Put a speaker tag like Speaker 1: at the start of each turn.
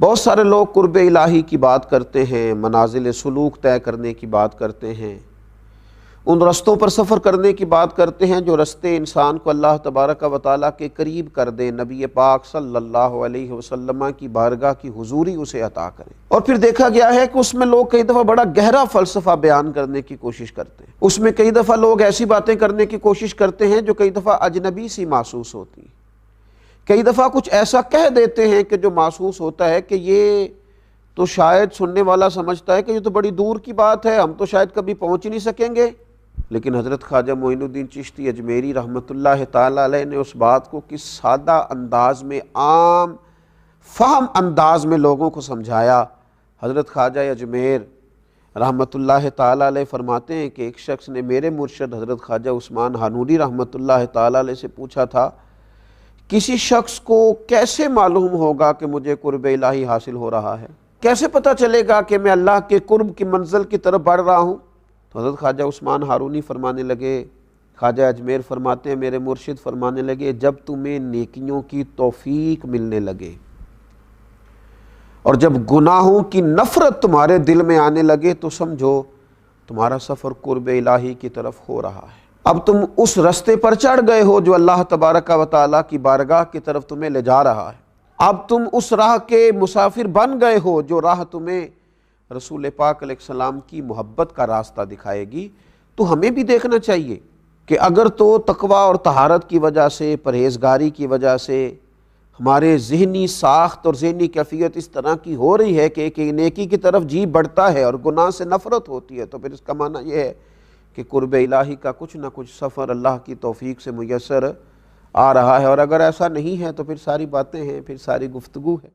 Speaker 1: بہت سارے لوگ قرب الہی کی بات کرتے ہیں، منازل سلوک طے کرنے کی بات کرتے ہیں، ان رستوں پر سفر کرنے کی بات کرتے ہیں جو رستے انسان کو اللہ تبارک و تعالیٰ کے قریب کر دیں، نبی پاک صلی اللہ علیہ وسلم کی بارگاہ کی حضوری اسے عطا کریں۔ اور پھر دیکھا گیا ہے کہ اس میں لوگ کئی دفعہ بڑا گہرا فلسفہ بیان کرنے کی کوشش کرتے ہیں، اس میں کئی دفعہ لوگ ایسی باتیں کرنے کی کوشش کرتے ہیں جو کئی دفعہ اجنبی سی محسوس ہوتی ہیں، کئی دفعہ کچھ ایسا کہہ دیتے ہیں کہ جو محسوس ہوتا ہے کہ یہ تو شاید سننے والا سمجھتا ہے کہ یہ تو بڑی دور کی بات ہے، ہم تو شاید کبھی پہنچ نہیں سکیں گے۔ لیکن حضرت خواجہ معین الدین چشتی اجمیری رحمۃ اللہ تعالی علیہ نے اس بات کو کس سادہ انداز میں، عام فہم انداز میں لوگوں کو سمجھایا۔ حضرت خواجہ اجمیر رحمۃ اللہ تعالی علیہ فرماتے ہیں کہ ایک شخص نے میرے مرشد حضرت خواجہ عثمان ہانوری رحمۃ اللہ تعالی علیہ سے پوچھا تھا، کسی شخص کو کیسے معلوم ہوگا کہ مجھے قرب الہی حاصل ہو رہا ہے؟ کیسے پتہ چلے گا کہ میں اللہ کے قرب کی منزل کی طرف بڑھ رہا ہوں؟ تو حضرت خواجہ عثمان ہارونی فرمانے لگے، خواجہ اجمیر فرماتے ہیں میرے مرشد فرمانے لگے، جب تمہیں نیکیوں کی توفیق ملنے لگے اور جب گناہوں کی نفرت تمہارے دل میں آنے لگے تو سمجھو تمہارا سفر قرب الہی کی طرف ہو رہا ہے۔ اب تم اس رستے پر چڑھ گئے ہو جو اللہ تبارک و تعالیٰ کی بارگاہ کی طرف تمہیں لے جا رہا ہے، اب تم اس راہ کے مسافر بن گئے ہو جو راہ تمہیں رسول پاک علیہ السلام کی محبت کا راستہ دکھائے گی۔ تو ہمیں بھی دیکھنا چاہیے کہ اگر تو تقویٰ اور طہارت کی وجہ سے، پرہیزگاری کی وجہ سے ہمارے ذہنی ساخت اور ذہنی کیفیت اس طرح کی ہو رہی ہے کہ ایک نیکی کی طرف جی بڑھتا ہے اور گناہ سے نفرت ہوتی ہے، تو پھر اس کا معنی یہ ہے کہ قرب الہی کا کچھ نہ کچھ سفر اللہ کی توفیق سے میسر آ رہا ہے۔ اور اگر ایسا نہیں ہے تو پھر ساری باتیں ہیں، پھر ساری گفتگو ہے۔